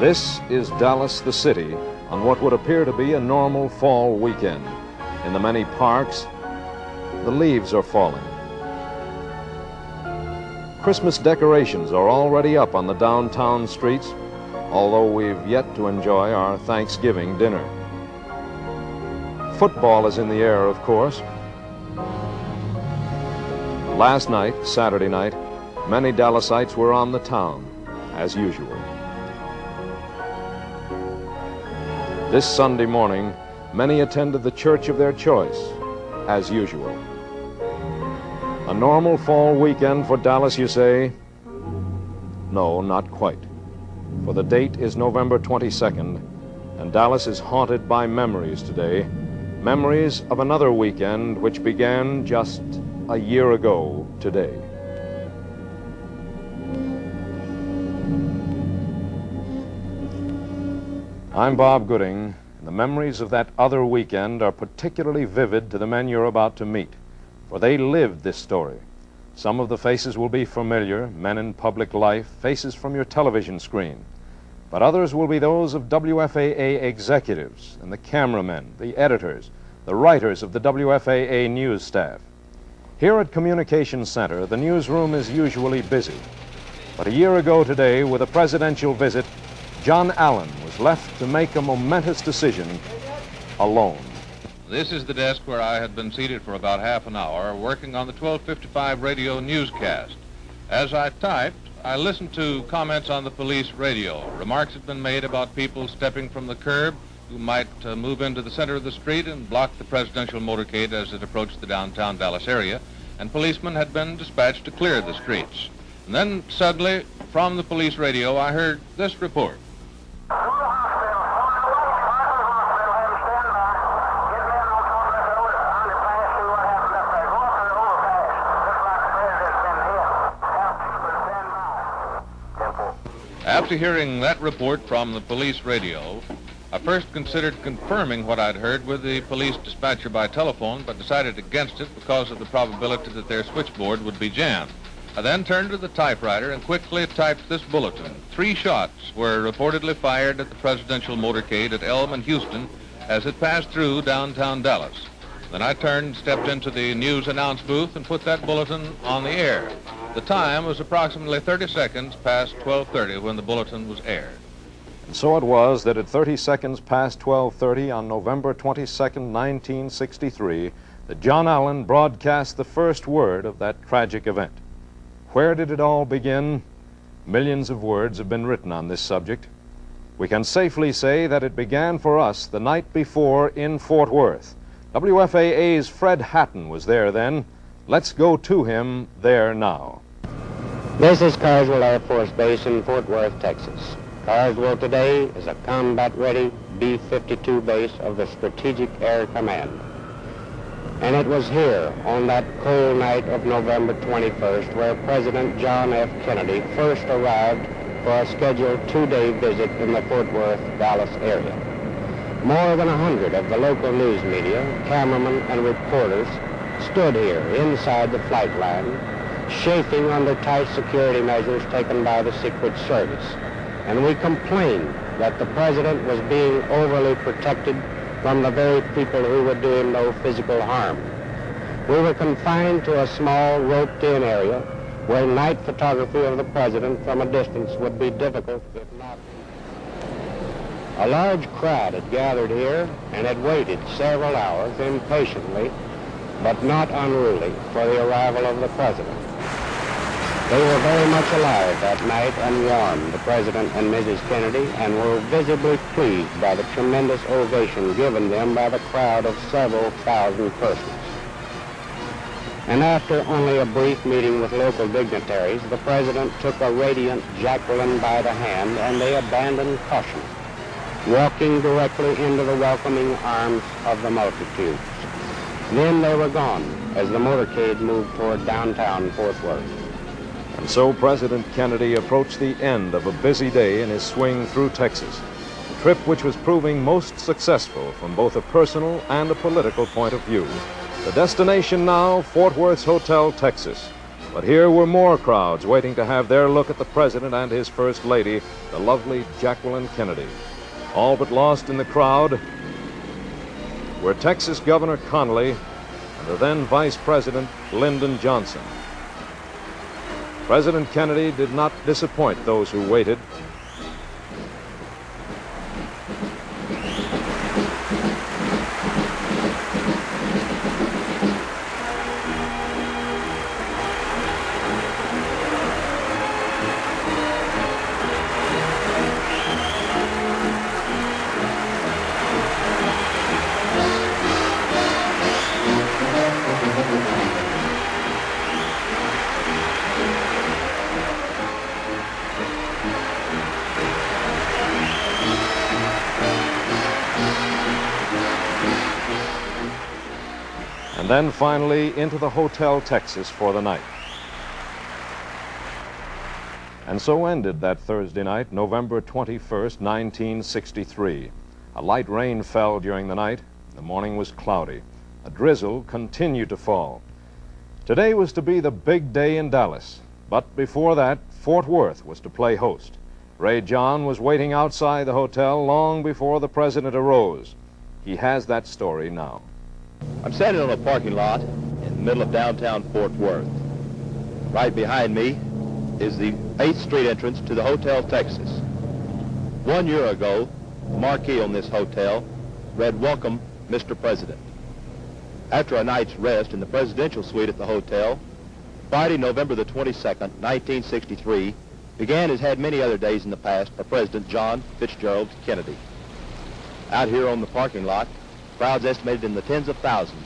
This is Dallas, the city, on what would appear to be a normal fall weekend. In the many parks, the leaves are falling. Christmas decorations are already up on the downtown streets, although we've yet to enjoy our Thanksgiving dinner. Football is in the air, of course. Last night, Saturday night, many Dallasites were on the town, as usual. This Sunday morning, many attended the church of their choice, as usual. A normal fall weekend for Dallas, you say? No, not quite. For the date is November 22nd, and Dallas is haunted by memories today. Memories of another weekend which began just a year ago today. I'm Bob Gooding, and the memories of that other weekend are particularly vivid to the men you're about to meet, for they lived this story. Some of the faces will be familiar, men in public life, faces from your television screen. But others will be those of WFAA executives and the cameramen, the editors, the writers of the WFAA news staff. Here at Communications Center, the newsroom is usually busy. But a year ago today, with a presidential visit, John Allen was left to make a momentous decision alone. This is the desk where I had been seated for about half an hour, working on the 1255 radio newscast. As I typed, I listened to comments on the police radio. Remarks had been made about people stepping from the curb who might move into the center of the street and block the presidential motorcade as it approached the downtown Dallas area, and policemen had been dispatched to clear the streets. And then suddenly, from the police radio, I heard this report. After hearing that report from the police radio, I first considered confirming what I'd heard with the police dispatcher by telephone, but decided against it because of the probability that their switchboard would be jammed. I then turned to the typewriter and quickly typed this bulletin. 3 shots were reportedly fired at the presidential motorcade at Elm and Houston as it passed through downtown Dallas. Then I turned, stepped into the news announce booth and put that bulletin on the air. The time was approximately 30 seconds past 12:30 when the bulletin was aired. And so it was that at 30 seconds past 12:30 on November 22nd, 1963, that John Allen broadcast the first word of that tragic event. Where did it all begin? Millions of words have been written on this subject. We can safely say that it began for us the night before in Fort Worth. WFAA's Fred Hatton was there then. Let's go to him there now. This is Carswell Air Force Base in Fort Worth, Texas. Carswell today is a combat-ready B-52 base of the Strategic Air Command. And it was here on that cold night of November 21st where President John F. Kennedy first arrived for a scheduled 2-day visit in the Fort Worth, Dallas area. More than 100 of the local news media, cameramen and reporters stood here inside the flight line, chafing under tight security measures taken by the Secret Service. And we complained that the president was being overly protected from the very people who would do him no physical harm. We were confined to a small roped-in area where night photography of the president from a distance would be difficult, if not. A large crowd had gathered here and had waited several hours impatiently, but not unruly, for the arrival of the president. They were very much alive that night and warmed the President and Mrs. Kennedy and were visibly pleased by the tremendous ovation given them by the crowd of several thousand persons. And after only a brief meeting with local dignitaries, the President took a radiant Jacqueline by the hand and they abandoned caution, walking directly into the welcoming arms of the multitudes. Then they were gone as the motorcade moved toward downtown Fort Worth. And so President Kennedy approached the end of a busy day in his swing through Texas, a trip which was proving most successful from both a personal and a political point of view. The destination now, Fort Worth's Hotel, Texas, But here were more crowds waiting to have their look at the president and his first lady, the lovely Jacqueline Kennedy. All but lost in the crowd were Texas Governor Connally and the then Vice President Lyndon Johnson. President Kennedy did not disappoint those who waited. And then finally into the Hotel Texas for the night. And so ended that Thursday night, November 21st, 1963. A light rain fell during the night. The morning was cloudy. A drizzle continued to fall. Today was to be the big day in Dallas. But before that, Fort Worth was to play host. Ray John was waiting outside the hotel long before the president arose. He has that story now. I'm standing on a parking lot in the middle of downtown Fort Worth. Right behind me is the 8th Street entrance to the Hotel Texas. 1 year ago, the marquee on this hotel read, "Welcome, Mr. President." After a night's rest in the presidential suite at the hotel, Friday, November the 22nd, 1963, began as had many other days in the past for President John Fitzgerald Kennedy. Out here on the parking lot, crowds estimated in the tens of thousands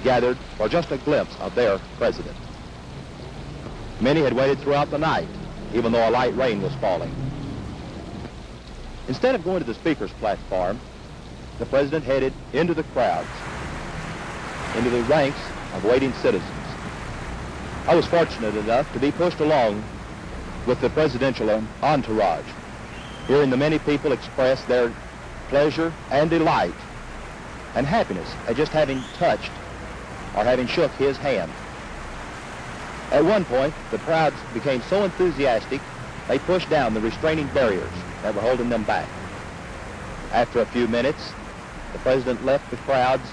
gathered for just a glimpse of their president. Many had waited throughout the night, even though a light rain was falling. Instead of going to the speaker's platform, the president headed into the crowds, into the ranks of waiting citizens. I was fortunate enough to be pushed along with the presidential entourage, hearing the many people express their pleasure and delight and happiness at just having touched or having shook his hand. At one point, the crowds became so enthusiastic, they pushed down the restraining barriers that were holding them back. After a few minutes, the president left the crowds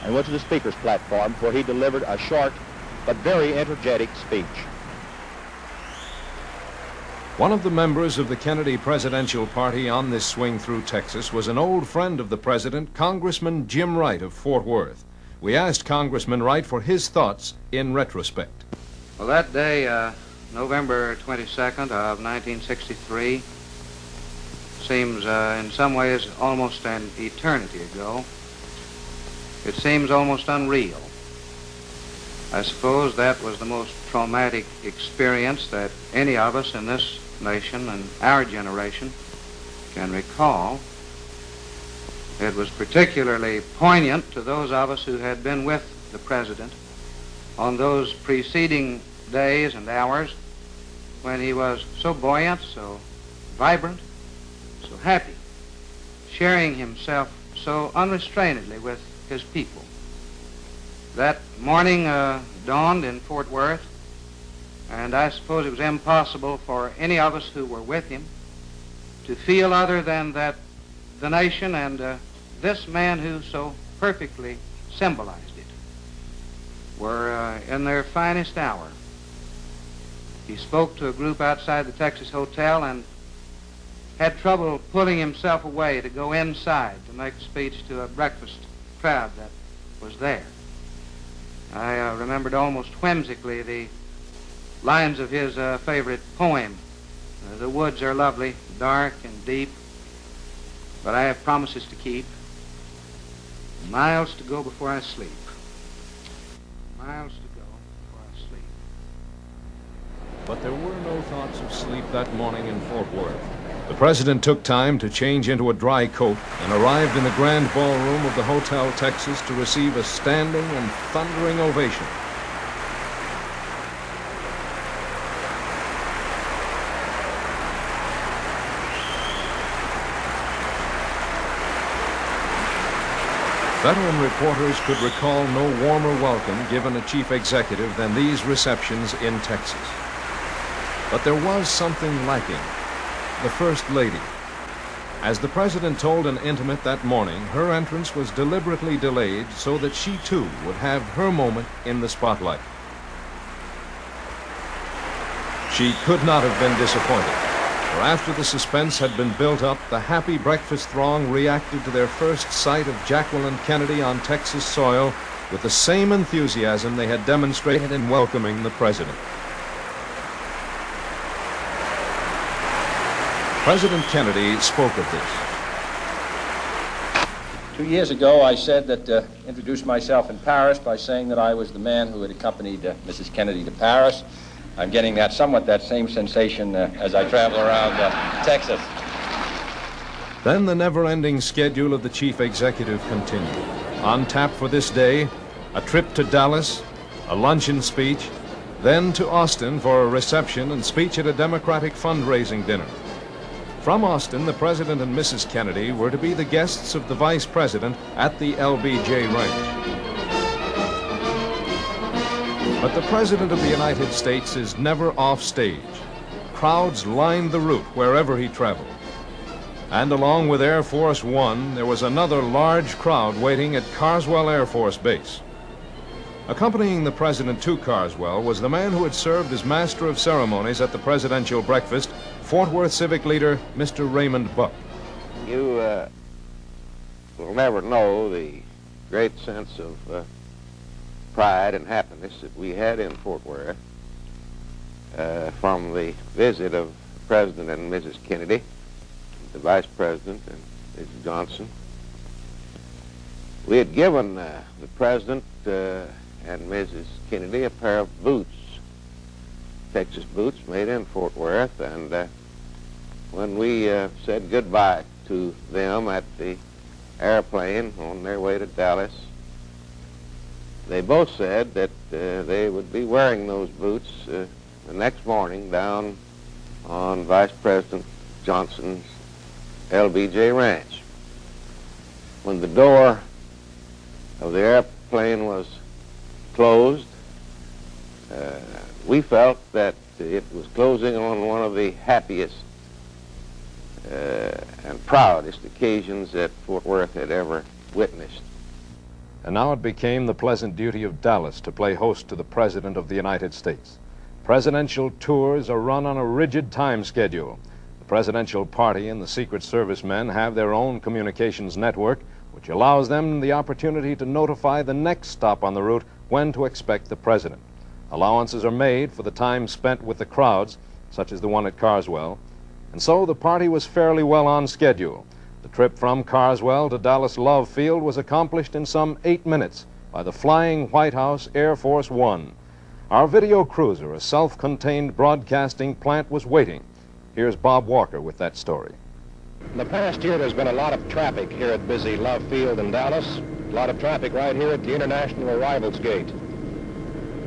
and went to the speaker's platform, where he delivered a short but very energetic speech. One of the members of the Kennedy presidential party on this swing through Texas was an old friend of the president, Congressman Jim Wright of Fort Worth. We asked Congressman Wright for his thoughts in retrospect. Well, that day, November 22nd of 1963, seems in some ways almost an eternity ago. It seems almost unreal. I suppose that was the most traumatic experience that any of us in this nation and our generation can recall. It was particularly poignant to those of us who had been with the president on those preceding days and hours when he was so buoyant, so vibrant, so happy, sharing himself so unrestrainedly with his people. That morning dawned in Fort Worth, and I suppose it was impossible for any of us who were with him to feel other than that the nation and this man who so perfectly symbolized it were in their finest hour. He spoke to a group outside the Texas Hotel and had trouble pulling himself away to go inside to make a speech to a breakfast crowd that was there. I remembered almost whimsically the lines of his favorite poem. The woods are lovely, dark and deep, but I have promises to keep. Miles to go before I sleep. Miles to go before I sleep. But there were no thoughts of sleep that morning in Fort Worth. The president took time to change into a dry coat and arrived in the grand ballroom of the Hotel Texas to receive a standing and thundering ovation. Veteran reporters could recall no warmer welcome given a chief executive than these receptions in Texas. But there was something lacking: the First Lady. As the President told an intimate that morning, her entrance was deliberately delayed so that she too would have her moment in the spotlight. She could not have been disappointed, for after the suspense had been built up, the happy breakfast throng reacted to their first sight of Jacqueline Kennedy on Texas soil with the same enthusiasm they had demonstrated in welcoming the President. President Kennedy spoke of this. 2 years ago, I said that, introduced myself in Paris by saying that I was the man who had accompanied Mrs. Kennedy to Paris. I'm getting that same sensation as I travel around Texas. Then the never-ending schedule of the chief executive continued. On tap for this day, a trip to Dallas, a luncheon speech, then to Austin for a reception and speech at a Democratic fundraising dinner. From Austin, the President and Mrs. Kennedy were to be the guests of the Vice President at the LBJ Ranch. But the President of the United States is never off stage. Crowds lined the route wherever he traveled. And along with Air Force One, there was another large crowd waiting at Carswell Air Force Base. Accompanying the President to Carswell was the man who had served as Master of Ceremonies at the presidential breakfast, Fort Worth civic leader, Mr. Raymond Buck. You will never know the great sense of pride and happiness that we had in Fort Worth from the visit of President and Mrs. Kennedy, the Vice President and Mrs. Johnson. We had given the President and Mrs. Kennedy a pair of boots, Texas boots made in Fort Worth, and when we said goodbye to them at the airplane on their way to Dallas, they both said that they would be wearing those boots the next morning down on Vice President Johnson's LBJ Ranch. When the door of the airplane was closed, we felt that it was closing on one of the happiest and proudest occasions that Fort Worth had ever witnessed. And now it became the pleasant duty of Dallas to play host to the President of the United States. Presidential tours are run on a rigid time schedule. The presidential party and the Secret Service men have their own communications network, which allows them the opportunity to notify the next stop on the route when to expect the President. Allowances are made for the time spent with the crowds, such as the one at Carswell, and so the party was fairly well on schedule. The trip from Carswell to Dallas Love Field was accomplished in some 8 minutes by the flying White House Air Force One. Our video cruiser, a self-contained broadcasting plant, was waiting. Here's Bob Walker with that story. In the past year, there's been a lot of traffic here at busy Love Field in Dallas. A lot of traffic right here at the International Arrivals Gate.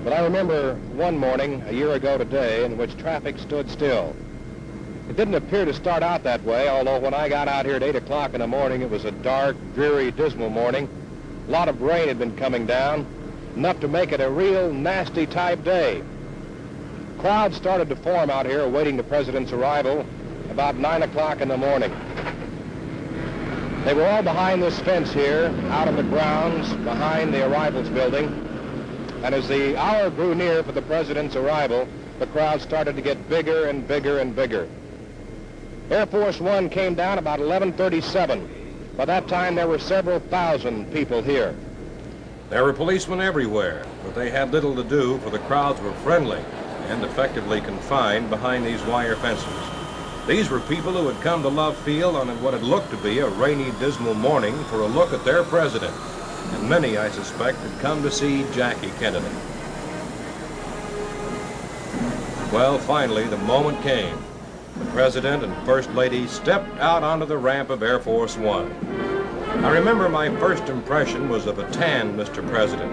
But I remember one morning, a year ago today, in which traffic stood still. It didn't appear to start out that way, although when I got out here at 8 o'clock in the morning, it was a dark, dreary, dismal morning. A lot of rain had been coming down, enough to make it a real nasty type day. Crowds started to form out here awaiting the President's arrival about 9 o'clock in the morning. They were all behind this fence here, out on the grounds behind the Arrivals building. And as the hour grew near for the President's arrival, the crowd started to get bigger and bigger and bigger. Air Force One came down about 11:37. By that time, there were several thousand people here. There were policemen everywhere, but they had little to do, for the crowds were friendly and effectively confined behind these wire fences. These were people who had come to Love Field on what had looked to be a rainy, dismal morning for a look at their president. And many, I suspect, had come to see Jackie Kennedy. Well, finally, the moment came. The President and First Lady stepped out onto the ramp of Air Force One. I remember my first impression was of a tanned Mr. President.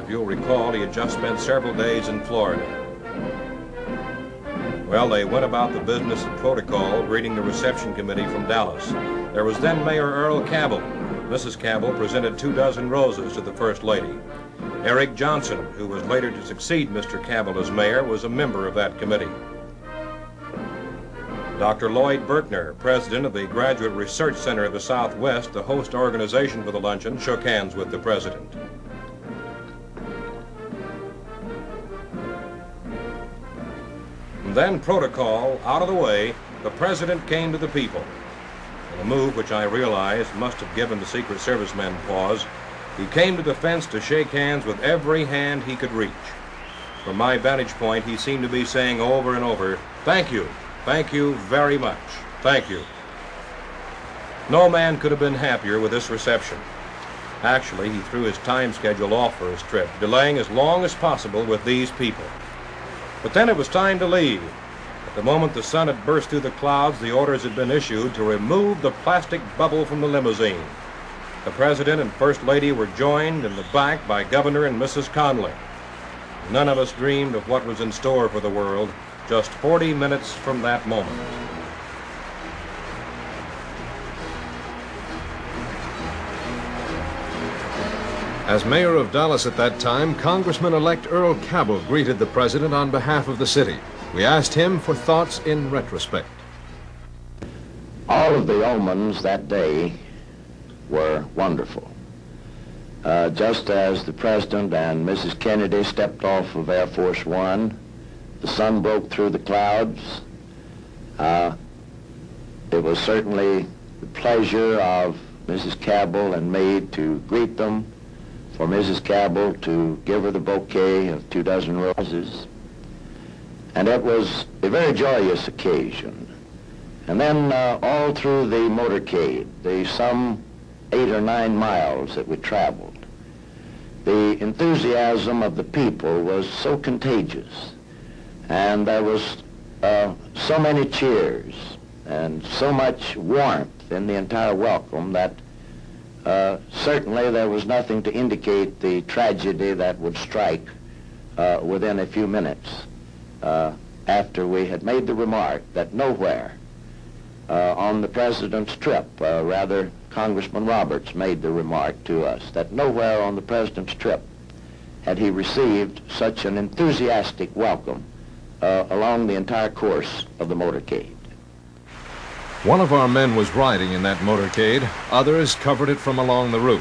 If you'll recall, he had just spent several days in Florida. Well, they went about the business and protocol, greeting the reception committee from Dallas. There was then Mayor Earl Cabell, Mrs. Cabell presented 24 roses to the First Lady. Eric Johnson, who was later to succeed Mr. Cabell as mayor, was a member of that committee. Dr. Lloyd Berkner, president of the Graduate Research Center of the Southwest, the host organization for the luncheon, shook hands with the president. And then, protocol out of the way, the president came to the people. In a move which I realized must have given the Secret Service men pause, he came to the fence to shake hands with every hand he could reach. From my vantage point, he seemed to be saying over and over, "Thank you very much, thank you." No man could have been happier with this reception. Actually, he threw his time schedule off for his trip, delaying as long as possible with these people. But then it was time to leave. At the moment the sun had burst through the clouds, the orders had been issued to remove the plastic bubble from the limousine. The President and First Lady were joined in the back by Governor and Mrs. Conley. None of us dreamed of what was in store for the world just 40 minutes from that moment. As mayor of Dallas at that time, Congressman-elect Earl Cabell greeted the president on behalf of the city. We asked him for thoughts in retrospect. All of the omens that day were wonderful. Just as the President and Mrs. Kennedy stepped off of Air Force One, the sun broke through the clouds. It was certainly the pleasure of Mrs. Cabell and me to greet them, for Mrs. Cabell to give her the bouquet of 24 roses. And it was a very joyous occasion. And then all through the motorcade, the some 8 or 9 miles that we traveled, the enthusiasm of the people was so contagious. And there was so many cheers and so much warmth in the entire welcome that certainly there was nothing to indicate the tragedy that would strike within a few minutes after we had made the remark that nowhere on the President's trip, rather Congressman Roberts made the remark to us that nowhere on the President's trip had he received such an enthusiastic welcome along the entire course of the motorcade. One of our men was riding in that motorcade. Others covered it from along the route.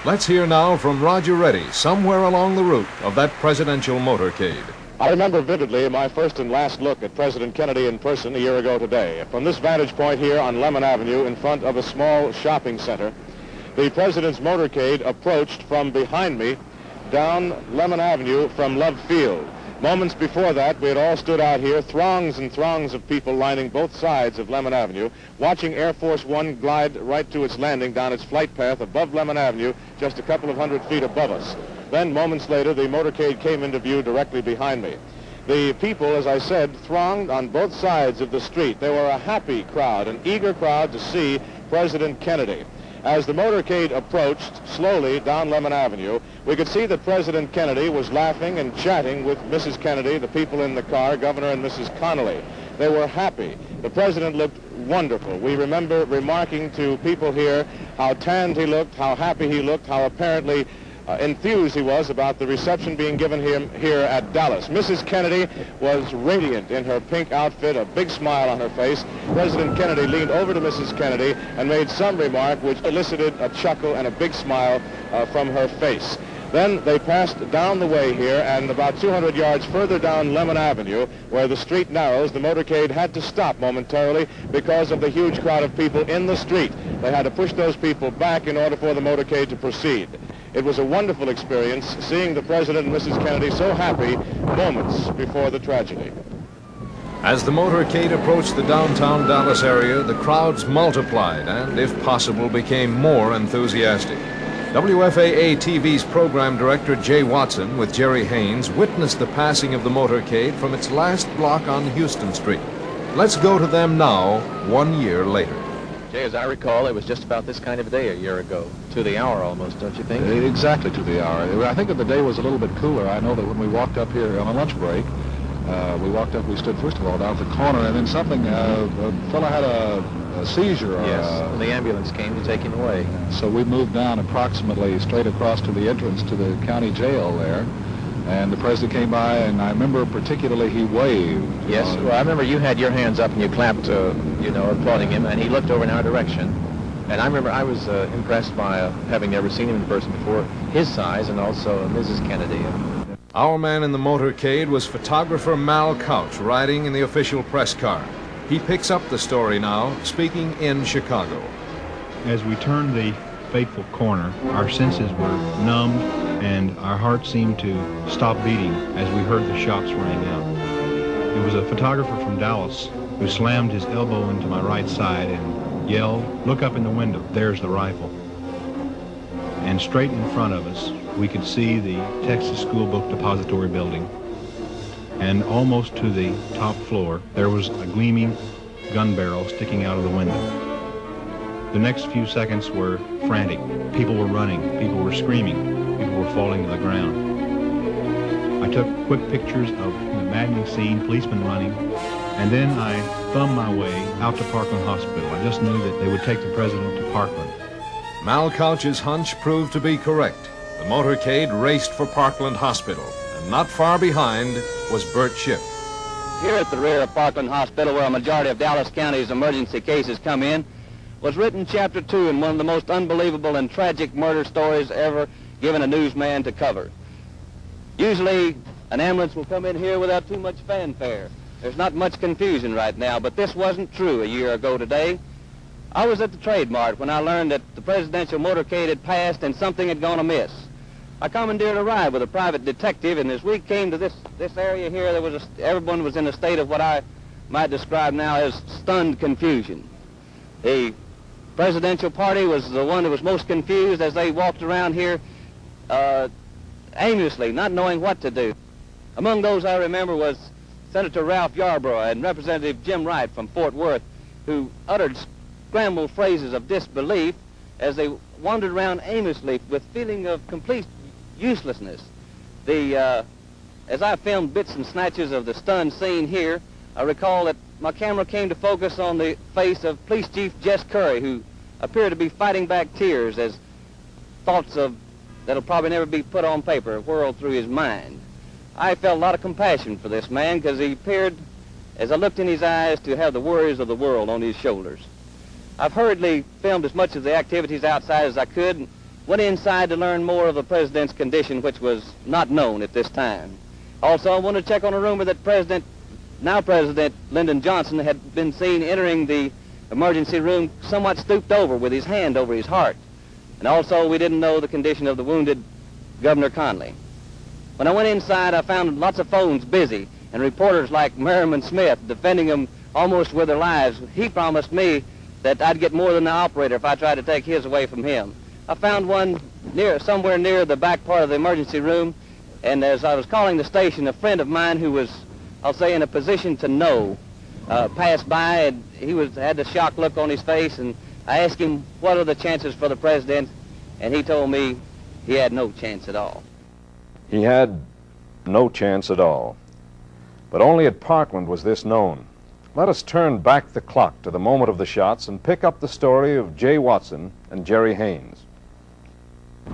Let's hear now from Roger Reddy, somewhere along the route of that presidential motorcade. I remember vividly my first and last look at President Kennedy in person a year ago today. From this vantage point here on Lemon Avenue in front of a small shopping center, the President's motorcade approached from behind me down Lemon Avenue from Love Field. Moments before that, we had all stood out here, throngs and throngs of people lining both sides of Lemon Avenue, watching Air Force One glide right to its landing down its flight path above Lemon Avenue, just a couple of 100 feet above us. Then, moments later, the motorcade came into view directly behind me. The people, as I said, thronged on both sides of the street. They were a happy crowd, an eager crowd to see President Kennedy. As the motorcade approached slowly down Lemon Avenue, we could see that President Kennedy was laughing and chatting with Mrs. Kennedy, the people in the car, Governor and Mrs. Connolly. They were happy. The President looked wonderful. We remember remarking to people here how tanned he looked, how happy he looked, how apparently enthused he was about the reception being given him here at Dallas. Mrs. Kennedy was radiant in her pink outfit, a big smile on her face. President Kennedy leaned over to Mrs. Kennedy and made some remark which elicited a chuckle and a big smile from her face. Then they passed down the way here, and about 200 yards further down Lemon Avenue, where the street narrows, the motorcade had to stop momentarily because of the huge crowd of people in the street. They had to push those people back in order for the motorcade to proceed. It was a wonderful experience seeing the President and Mrs. Kennedy so happy moments before the tragedy. As the motorcade approached the downtown Dallas area, the crowds multiplied and, if possible, became more enthusiastic. WFAA-TV's program director, Jay Watson, with Jerry Haynes, witnessed the passing of the motorcade from its last block on Houston Street. Let's go to them now, 1 year later. Jay, as I recall, it was just about this kind of a day a year ago. To the hour almost, don't you think? Exactly to the hour. I think that the day was a little bit cooler. I know that when we walked up here on a lunch break, We walked up, we stood first of all down at the corner, and then something, a fellow had a seizure. Or Yes, the ambulance came to take him away. So we moved down approximately straight across to the entrance to the county jail there, and the president came by, and I remember particularly he waved. Yes, well, I remember you had your hands up and you clapped, you know, applauding him, and he looked over in our direction. And I remember I was impressed by, having never seen him in person before, his size, and also Mrs. Kennedy. Our man in the motorcade was photographer Mal Couch, riding in the official press car. He picks up the story now, speaking in Chicago. As we turned the fateful corner, our senses were numbed and our hearts seemed to stop beating as we heard the shots ring out. It was a photographer from Dallas who slammed his elbow into my right side and yelled, "Look up in the window, there's the rifle." And straight in front of us, we could see the Texas School Book Depository building. And almost to the top floor, there was a gleaming gun barrel sticking out of the window. The next few seconds were frantic. People were running, people were screaming, people were falling to the ground. I took quick pictures of the maddening scene, policemen running, and then I thumbed my way out to Parkland Hospital. I just knew that they would take the president to Parkland. Mal Couch's hunch proved to be correct. The motorcade raced for Parkland Hospital, and not far behind was Bert Schiff. Here at the rear of Parkland Hospital, where a majority of Dallas County's emergency cases come in, was written Chapter 2 in one of the most unbelievable and tragic murder stories ever given a newsman to cover. Usually, an ambulance will come in here without too much fanfare. There's not much confusion right now, but this wasn't true a year ago today. I was at the Trade Mart when I learned that the presidential motorcade had passed and something had gone amiss. I commandeered a ride with a private detective, and as we came to this area here, everyone was in a state of what I might describe now as stunned confusion. The presidential party was the one that was most confused as they walked around here aimlessly, not knowing what to do. Among those I remember was Senator Ralph Yarborough and Representative Jim Wright from Fort Worth, who uttered scrambled phrases of disbelief as they wandered around aimlessly with feeling of complete uselessness. As I filmed bits and snatches of the stunned scene here, I recall that my camera came to focus on the face of Police Chief Jess Curry, who appeared to be fighting back tears as thoughts that'll probably never be put on paper whirled through his mind. I felt a lot of compassion for this man because he appeared, as I looked in his eyes, to have the worries of the world on his shoulders. I've hurriedly filmed as much of the activities outside as I could and went inside to learn more of the president's condition, which was not known at this time. Also, I wanted to check on a rumor that now President Lyndon Johnson had been seen entering the emergency room somewhat stooped over with his hand over his heart. And also, we didn't know the condition of the wounded Governor Conley. When I went inside, I found lots of phones busy and reporters like Merriman Smith defending them almost with their lives. He promised me that I'd get more than the operator if I tried to take his away from him. I found one somewhere near the back part of the emergency room, and as I was calling the station, a friend of mine who was, I'll say, in a position to know, passed by, and he had a shocked look on his face, and I asked him, what are the chances for the president? And he told me he had no chance at all. He had no chance at all. But only at Parkland was this known. Let us turn back the clock to the moment of the shots and pick up the story of Jay Watson and Jerry Haynes.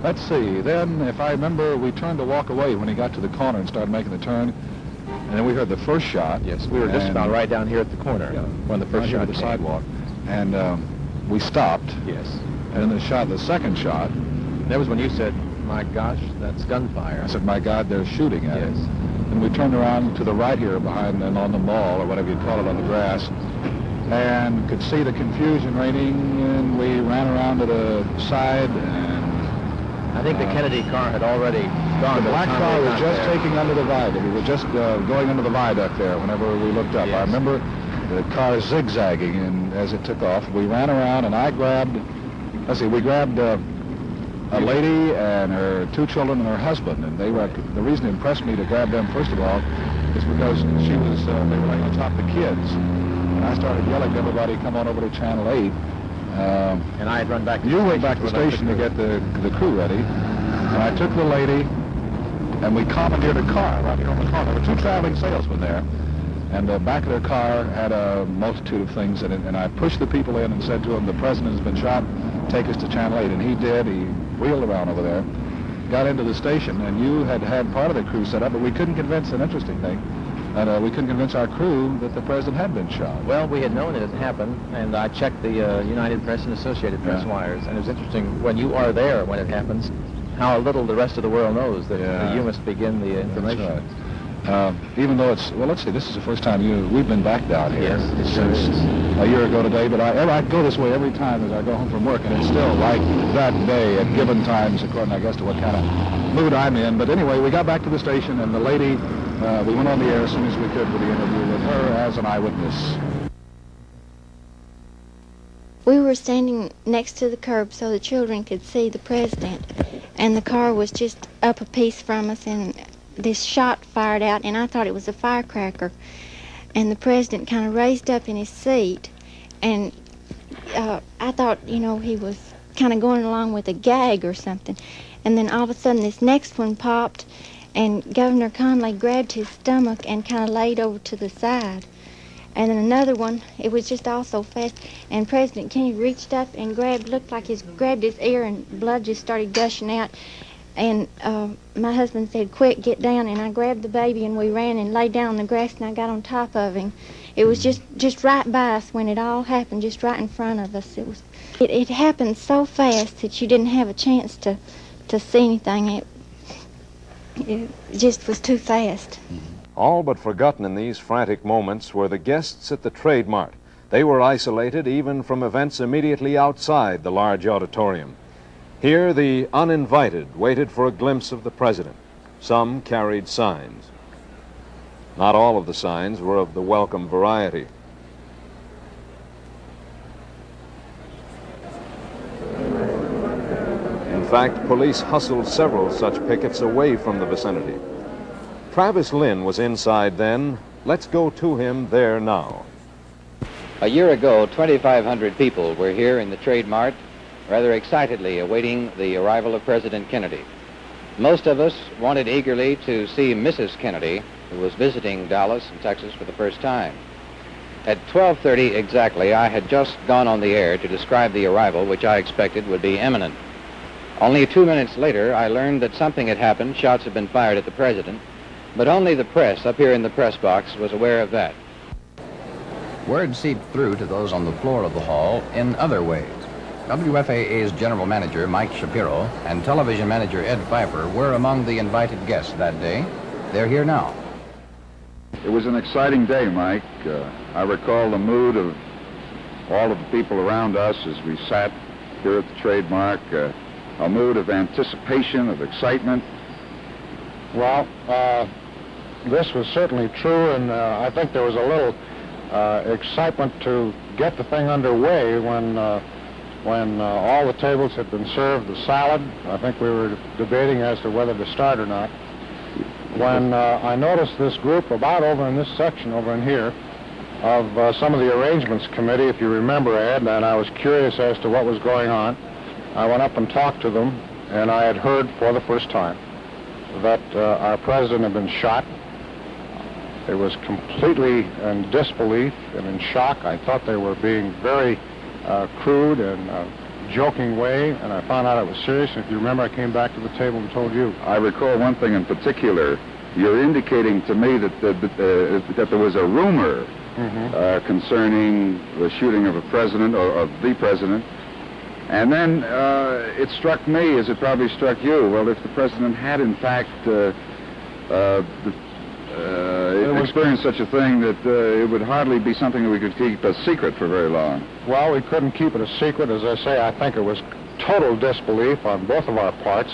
Let's see, then, if I remember, we turned to walk away when he got to the corner and started making the turn, and then we heard the first shot. Yes, we were just about right down here at the corner when the first shot the sidewalk, and we stopped. Yes. And then the second shot. That was when you said, "My gosh, that's gunfire." I said, "My God, they're shooting at us." Yes. And we turned around to the right here behind and on the mall, or whatever you call it, on the grass, and could see the confusion reigning, and we ran around to the side, and I think the Kennedy car had already gone. The black car was just taking under the viaduct. We were just going under the viaduct there whenever we looked up. Yes. I remember the car zigzagging, and as it took off, we ran around, and I grabbed, we grabbed a lady and her two children and her husband, and they were, the reason it impressed me to grab them first of all is because they were like on top of the kids. And I started yelling to everybody, come on over to Channel 8. And I had run back to You went back to the station to get the crew ready. And I took the lady, and we commandeered a car right here on the corner. There were two traveling salesmen there, and the back of their car had a multitude of things in it, and I pushed the people in and said to them, the president has been shot, take us to Channel 8, and he did. He wheeled around over there, got into the station, and you had part of the crew set up, but we couldn't convince, an interesting thing, that we couldn't convince our crew that the president had been shot. Well, we had known it had happened, and I checked the United Press and Associated Press wires, and it was interesting, when you are there when it happens, how little the rest of the world knows that you must begin the information. That's right. Even though it's, well, let's see, this is the first time we've been back down here. Yes, it since sure is. A year ago today, but I go this way every time as I go home from work, and it's still like that day at given times, according, I guess, to what kind of mood I'm in. But anyway, we got back to the station, and the lady, we went on the air as soon as we could for the interview with her as an eyewitness. We were standing next to the curb so the children could see the president, and the car was just up a piece from us, and this shot fired out, and I thought it was a firecracker. And the president kind of raised up in his seat, and I thought, you know, he was kind of going along with a gag or something. And then all of a sudden this next one popped, and Governor Conley grabbed his stomach and kind of laid over to the side. And then another one, it was just all so fast, and President Kennedy reached up and looked like grabbed his ear, and blood just started gushing out. And my husband said, quick, get down, and I grabbed the baby, and we ran and laid down on the grass, and I got on top of him. It was just right by us when it all happened, just right in front of us. It happened so fast that you didn't have a chance to see anything. It just was too fast. All but forgotten in these frantic moments were the guests at the Trade Mart. They were isolated even from events immediately outside the large auditorium. Here, the uninvited waited for a glimpse of the president. Some carried signs. Not all of the signs were of the welcome variety. In fact, police hustled several such pickets away from the vicinity. Travis Lynn was inside then. Let's go to him there now. A year ago, 2,500 people were here in the Trade Mart, rather excitedly awaiting the arrival of President Kennedy. Most of us wanted eagerly to see Mrs. Kennedy, who was visiting Dallas and Texas for the first time. At 12:30 exactly, I had just gone on the air to describe the arrival, which I expected would be imminent. Only 2 minutes later, I learned that something had happened. Shots had been fired at the president, but only the press up here in the press box was aware of that. Word seeped through to those on the floor of the hall in other ways. WFAA's general manager, Mike Shapiro, and television manager Ed Pfeiffer were among the invited guests that day. They're here now. It was an exciting day, Mike. I recall the mood of all of the people around us as we sat here at the Trade Mart, a mood of anticipation, of excitement. Well, this was certainly true, and I think there was a little excitement to get the thing underway when all the tables had been served the salad. I think we were debating as to whether to start or not. When I noticed this group about over in this section over in here of some of the arrangements committee, if you remember, Ed, and I was curious as to what was going on. I went up and talked to them, and I had heard for the first time that our president had been shot. It was completely in disbelief and in shock. I thought they were being very crude and joking way, and I found out it was serious. And if you remember, I came back to the table and told you. I recall one thing in particular. You're indicating to me that there was a rumor concerning the shooting of a president or of the president. And then it struck me, as it probably struck you, well, if the president had in fact experienced such a thing, that it would hardly be something that we could keep a secret for very long. Well, we couldn't keep it a secret. As I say, I think it was total disbelief on both of our parts.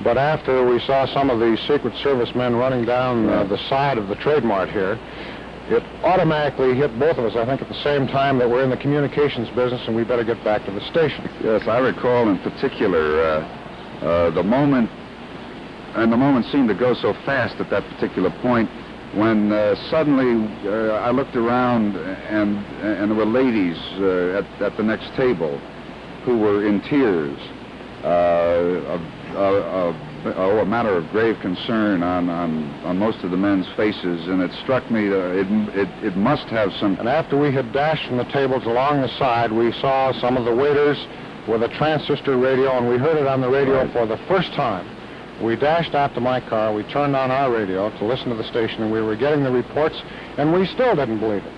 But after we saw some of the Secret Service men running down the side of the Trade Mart here, it automatically hit both of us, I think, at the same time that we're in the communications business and we better get back to the station. Yes, I recall in particular the moment, and the moment seemed to go so fast at that particular point, when suddenly I looked around and there were ladies at the next table who were in tears, a matter of grave concern on most of the men's faces, and it struck me that it must have some... And after we had dashed from the tables along the side, we saw some of the waiters with a transistor radio, and we heard it on the radio for the first time. We dashed out to my car, we turned on our radio to listen to the station, and we were getting the reports, and we still didn't believe it.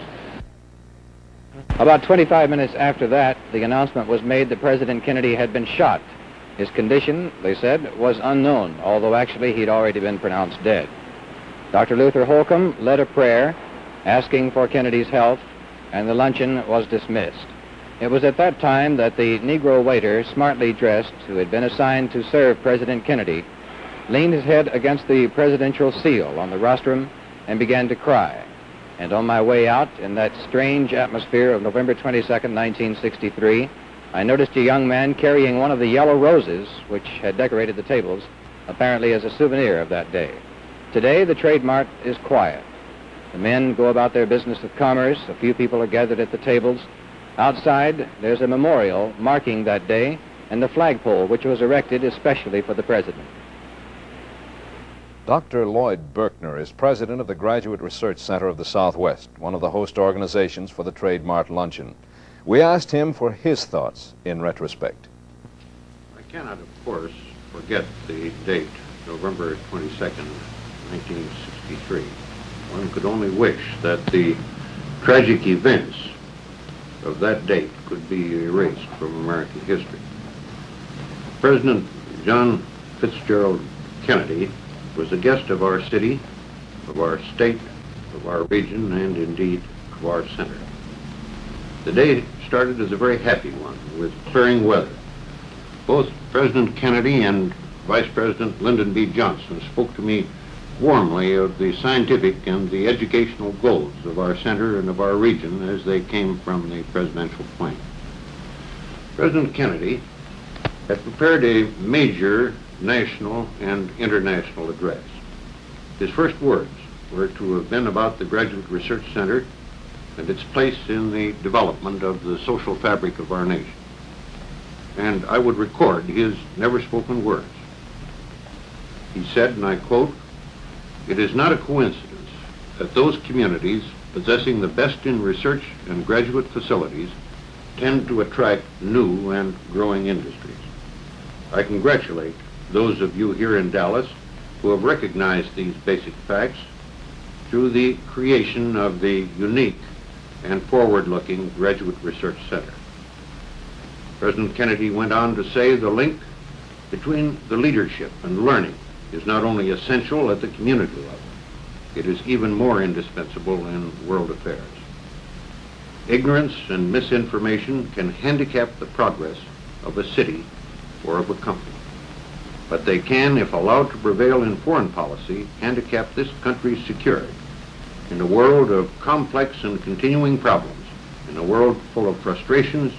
About 25 minutes after that, the announcement was made that President Kennedy had been shot. His condition, they said, was unknown, although actually he'd already been pronounced dead. Dr. Luther Holcomb led a prayer asking for Kennedy's health, and the luncheon was dismissed. It was at that time that the Negro waiter, smartly dressed, who had been assigned to serve President Kennedy, leaned his head against the presidential seal on the rostrum and began to cry. And on my way out, in that strange atmosphere of November 22nd, 1963, I noticed a young man carrying one of the yellow roses which had decorated the tables, apparently as a souvenir of that day. Today, the Trade Mart is quiet. The men go about their business of commerce. A few people are gathered at the tables. Outside, there's a memorial marking that day and the flagpole which was erected especially for the president. Dr. Lloyd Berkner is president of the Graduate Research Center of the Southwest, one of the host organizations for the Trade Mart Luncheon. We asked him for his thoughts in retrospect. I cannot, of course, forget the date, November 22nd, 1963. One could only wish that the tragic events of that date could be erased from American history. President John Fitzgerald Kennedy was a guest of our city, of our state, of our region, and indeed of our center. The day started as a very happy one with clearing weather. Both President Kennedy and Vice President Lyndon B. Johnson spoke to me warmly of the scientific and the educational goals of our center and of our region as they came from the presidential plane. President Kennedy had prepared a major national and international address. His first words were to have been about the Graduate Research Center and its place in the development of the social fabric of our nation. And I would record his never-spoken words. He said, and I quote, "It is not a coincidence that those communities possessing the best in research and graduate facilities tend to attract new and growing industries. I congratulate those of you here in Dallas who have recognized these basic facts through the creation of the unique and forward-looking Graduate Research Center." President Kennedy went on to say the link between the leadership and learning is not only essential at the community level, it is even more indispensable in world affairs. Ignorance and misinformation can handicap the progress of a city or of a company. But they can, if allowed to prevail in foreign policy, handicap this country's security. In a world of complex and continuing problems, in a world full of frustrations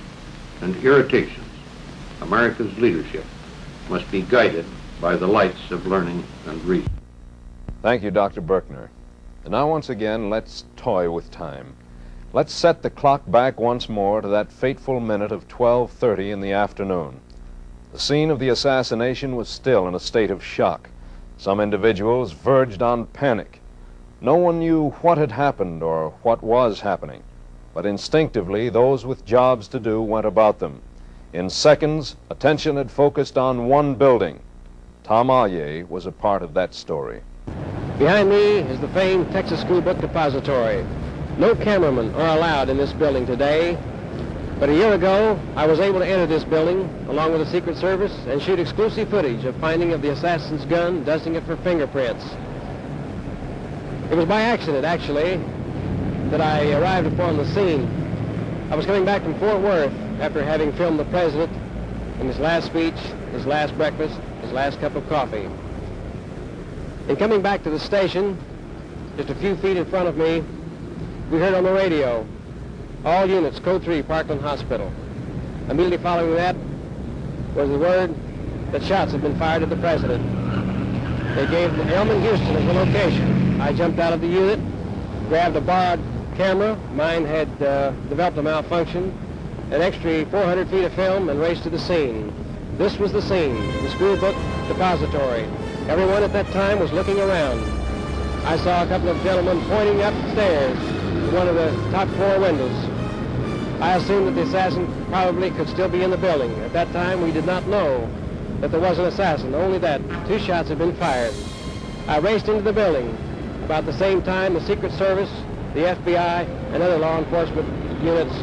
and irritations, America's leadership must be guided by the lights of learning and reason. Thank you, Dr. Berkner. And now, once again, let's toy with time. Let's set the clock back once more to that fateful minute of 12:30 in the afternoon. The scene of the assassination was still in a state of shock. Some individuals verged on panic. No one knew what had happened or what was happening, but instinctively those with jobs to do went about them. In seconds, attention had focused on one building. Tom Allier was a part of that story. Behind me is the famed Texas School Book Depository. No cameramen are allowed in this building today, but a year ago I was able to enter this building along with the Secret Service and shoot exclusive footage of finding of the assassin's gun, dusting it for fingerprints. It was by accident, actually, that I arrived upon the scene. I was coming back from Fort Worth after having filmed the president in his last speech, his last breakfast, his last cup of coffee. In coming back to the station, just a few feet in front of me, we heard on the radio, "All units, Code 3, Parkland Hospital." Immediately following that was the word that shots had been fired at the president. They gave Elman Houston as the location. I jumped out of the unit, grabbed a borrowed camera. Mine had developed a malfunction, an extra 400 feet of film, and raced to the scene. This was the scene, the school book depository. Everyone at that time was looking around. I saw a couple of gentlemen pointing upstairs to one of the top floor windows. I assumed that the assassin probably could still be in the building. At that time, we did not know that there was an assassin, only that 2 shots had been fired. I raced into the building. About the same time, the Secret Service, the FBI, and other law enforcement units,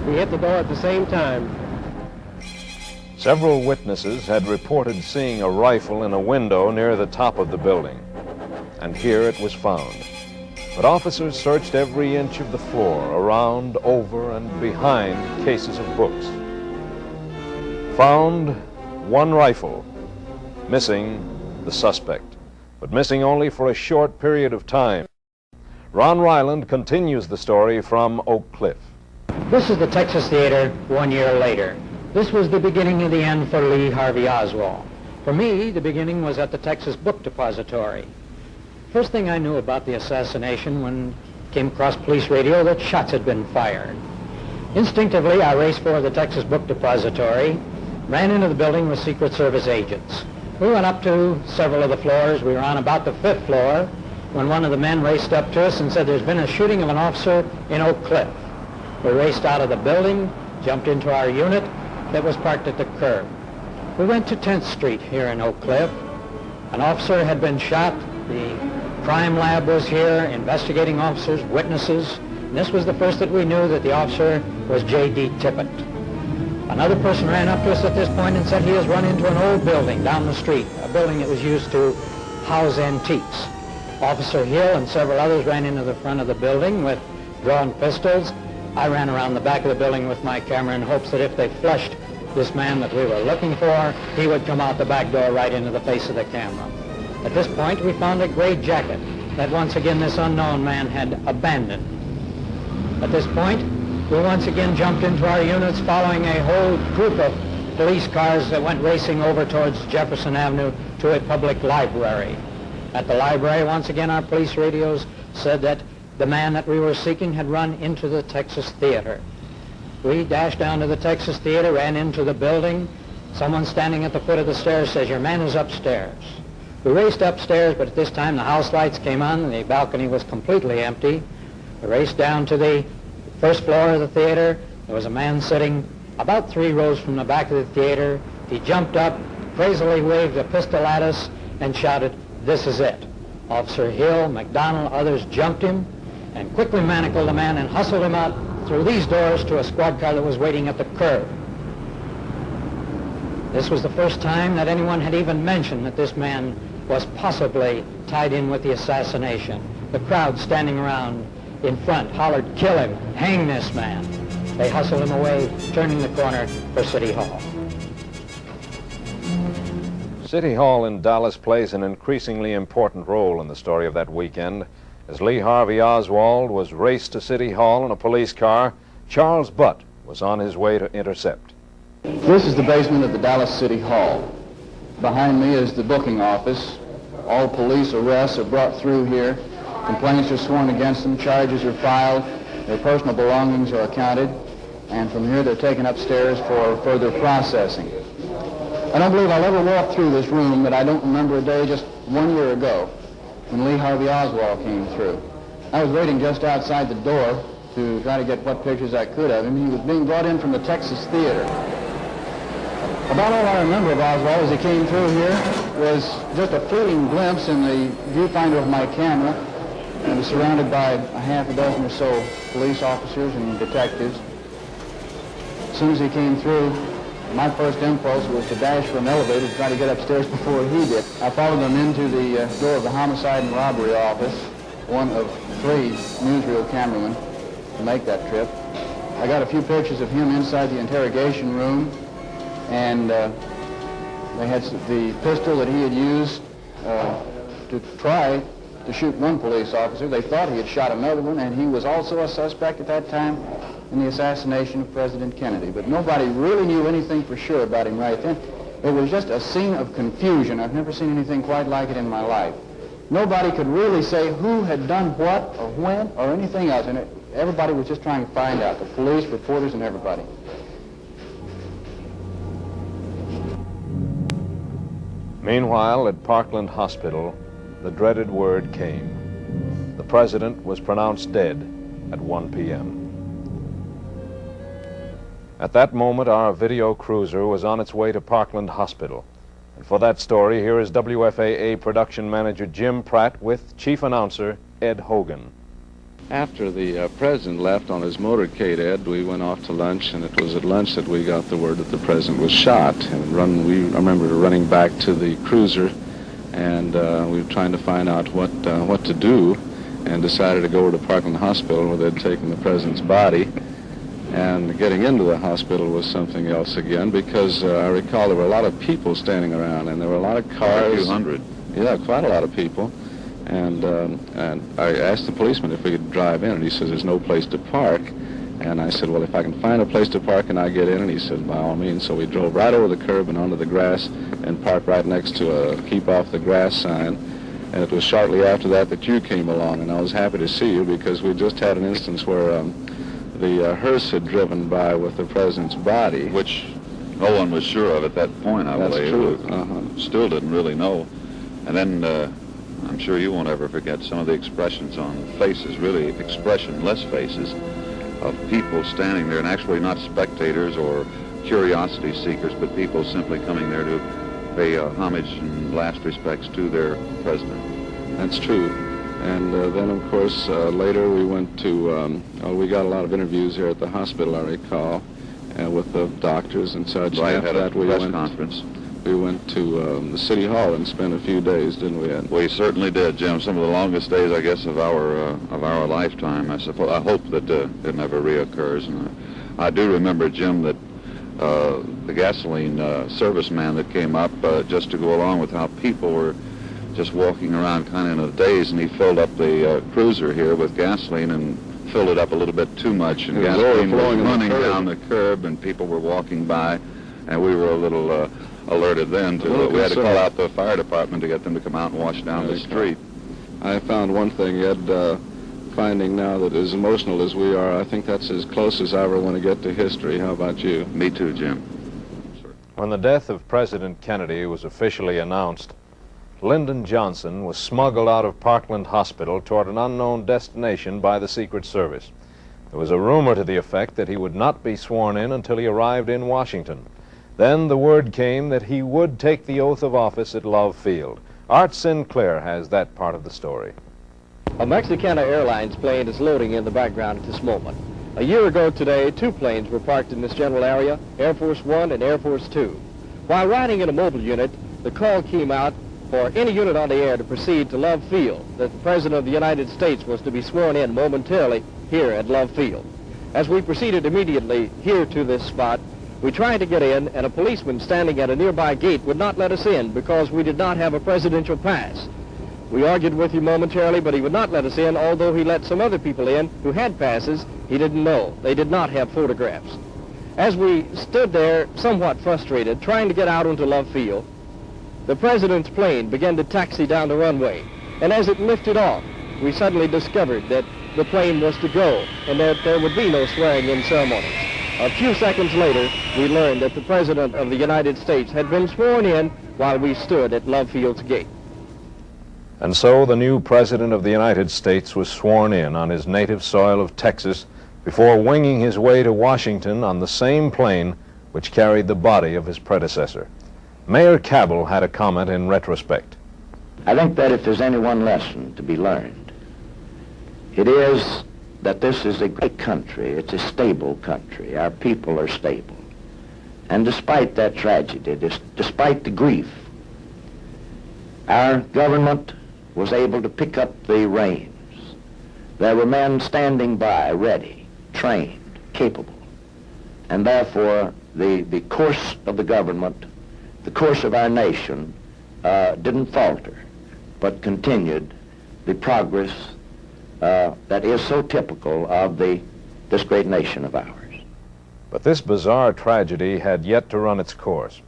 we hit the door at the same time. Several witnesses had reported seeing a rifle in a window near the top of the building, and here it was found. But officers searched every inch of the floor, around, over, and behind cases of books. Found 1 rifle, missing the suspect, but missing only for a short period of time. Ron Ryland continues the story from Oak Cliff. This is the Texas Theater 1 year later. This was the beginning of the end for Lee Harvey Oswald. For me, the beginning was at the Texas Book Depository. First thing I knew about the assassination when I came across police radio that shots had been fired. Instinctively, I raced for the Texas Book Depository, ran into the building with Secret Service agents. We went up to several of the floors. We were on about the 5th floor when one of the men raced up to us and said, "There's been a shooting of an officer in Oak Cliff." We raced out of the building, jumped into our unit that was parked at the curb. We went to 10th Street here in Oak Cliff. An officer had been shot. The crime lab was here, investigating officers, witnesses. And this was the first that we knew that the officer was J.D. Tippett. Another person ran up to us at this point and said he has run into an old building down the street, a building that was used to house antiques. Officer Hill and several others ran into the front of the building with drawn pistols. I ran around the back of the building with my camera in hopes that if they flushed this man that we were looking for, he would come out the back door right into the face of the camera. At this point, we found a gray jacket that once again this unknown man had abandoned. At this point, we once again jumped into our units following a whole group of police cars that went racing over towards Jefferson Avenue to a public library. At the library, once again, our police radios said that the man that we were seeking had run into the Texas Theater. We dashed down to the Texas Theater, ran into the building. Someone standing at the foot of the stairs says, "Your man is upstairs." We raced upstairs, but at this time the house lights came on and the balcony was completely empty. We raced down to the 1st floor of the theater. There was a man sitting about 3 rows from the back of the theater. He jumped up, crazily waved a pistol at us, and shouted, "This is it." Officer Hill, McDonald, others jumped him and quickly manacled the man and hustled him out through these doors to a squad car that was waiting at the curb. This was the first time that anyone had even mentioned that this man was possibly tied in with the assassination. The crowd standing around in front hollered, "Kill him, hang this man." They hustled him away, turning the corner for City Hall. City Hall in Dallas plays an increasingly important role in the story of that weekend. As Lee Harvey Oswald was raced to City Hall in a police car, Charles Butt was on his way to intercept. This is the basement of the Dallas City Hall. Behind me is the booking office. All police arrests are brought through here. Complaints are sworn against them, charges are filed, their personal belongings are accounted, and from here they're taken upstairs for further processing. I don't believe I'll ever walk through this room that I don't remember a day just 1 year ago when Lee Harvey Oswald came through. I was waiting just outside the door to try to get what pictures I could of him. He was being brought in from the Texas Theater. About all I remember of Oswald as he came through here was just a fleeting glimpse in the viewfinder of my camera. I was surrounded by a half a dozen or so police officers and detectives. As soon as he came through, my first impulse was to dash for an elevator to try to get upstairs before he did. I followed him into the door of the homicide and robbery office, one of 3 newsreel cameramen to make that trip. I got a few pictures of him inside the interrogation room, and they had the pistol that he had used to try to shoot one police officer. They thought he had shot another one, and he was also a suspect at that time in the assassination of President Kennedy. But nobody really knew anything for sure about him right then. It was just a scene of confusion. I've never seen anything quite like it in my life. Nobody could really say who had done what or when or anything else. And everybody was just trying to find out, the police, reporters, and everybody. Meanwhile, at Parkland Hospital, the dreaded word came. The president was pronounced dead at 1 p.m. At that moment, our video cruiser was on its way to Parkland Hospital. And for that story, here is WFAA production manager Jim Pratt with chief announcer Ed Hogan. After the president left on his motorcade, Ed, we went off to lunch, and it was at lunch that we got the word that the president was shot. And I remember running back to the cruiser, and we were trying to find out what to do, and decided to go over to Parkland Hospital where they'd taken the president's body. And getting into the hospital was something else again, because I recall there were a lot of people standing around, and there were a lot of cars. A few hundred. Yeah, quite a lot of people. And I asked the policeman if we could drive in, and he says there's no place to park. And I said, well, if I can find a place to park, can I get in? And he said, by all means. So we drove right over the curb and onto the grass and parked right next to a keep off the grass sign. And it was shortly after that you came along, and I was happy to see you, because we just had an instance where the hearse had driven by with the president's body. Which no one was sure of at that point, I believe. That's true. Still didn't really know. And then I'm sure you won't ever forget some of the expressions on faces, really expressionless faces, of people standing there, and actually not spectators or curiosity seekers, but people simply coming there to pay homage and last respects to their president. That's true. And then, of course, later we went to, we got a lot of interviews here at the hospital, I recall, with the doctors and such. Right, and had after a that, we press went, conference. We went to the City Hall and spent a few days, didn't we, Ed? We certainly did, Jim. Some of the longest days, I guess, of our lifetime. I suppose. I hope that it never reoccurs. And I do remember, Jim, that the gasoline serviceman that came up just to go along with how people were just walking around kind of in a daze, and he filled up the cruiser here with gasoline and filled it up a little bit too much, and gasoline was running down the curb, and people were walking by, and we were a little alerted then to we had to call out the fire department to get them to come out and wash down the street. I found one thing, Ed, finding now that as emotional as we are, I think that's as close as I ever want to get to history. How about you? Me too, Jim. When the death of President Kennedy was officially announced, Lyndon Johnson was smuggled out of Parkland Hospital toward an unknown destination by the Secret Service. There was a rumor to the effect that he would not be sworn in until he arrived in Washington. Then the word came that he would take the oath of office at Love Field. Art Sinclair has that part of the story. A Mexicana Airlines plane is loading in the background at this moment. A year ago today, 2 planes were parked in this general area, Air Force One and Air Force Two. While riding in a mobile unit, the call came out for any unit on the air to proceed to Love Field, that the President of the United States was to be sworn in momentarily here at Love Field. As we proceeded immediately here to this spot, we tried to get in, and a policeman standing at a nearby gate would not let us in because we did not have a presidential pass. We argued with him momentarily, but he would not let us in, although he let some other people in who had passes. He didn't know. They did not have photographs. As we stood there, somewhat frustrated, trying to get out onto Love Field, the president's plane began to taxi down the runway, and as it lifted off, we suddenly discovered that the plane was to go, and that there would be no swearing-in ceremonies. A few seconds later, we learned that the President of the United States had been sworn in while we stood at Love Field's gate. And so the new President of the United States was sworn in on his native soil of Texas before winging his way to Washington on the same plane which carried the body of his predecessor. Mayor Cabell had a comment in retrospect. I think that if there's any one lesson to be learned, it is that this is a great country. It's a stable country. Our people are stable. And despite that tragedy, despite the grief, our government was able to pick up the reins. There were men standing by, ready, trained, capable. And therefore, the course of the government, the course of our nation, didn't falter, but continued the progress that is so typical of this great nation of ours. But this bizarre tragedy had yet to run its course.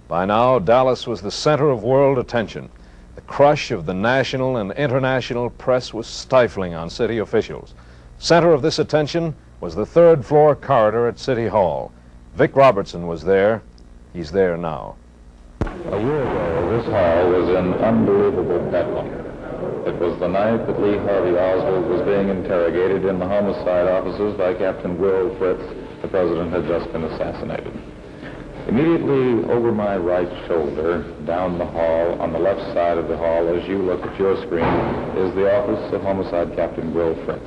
By now, Dallas was the center of world attention. The crush of the national and international press was stifling on city officials. Center of this attention was the third-floor corridor at City Hall. Vic Robertson was there. He's there now. A year ago, this hall was in unbelievable bedlam. It was the night that Lee Harvey Oswald was being interrogated in the homicide offices by Captain Will Fritz. The president had just been assassinated. Immediately over my right shoulder, down the hall, on the left side of the hall, as you look at your screen, is the office of Homicide Captain Will Fritz.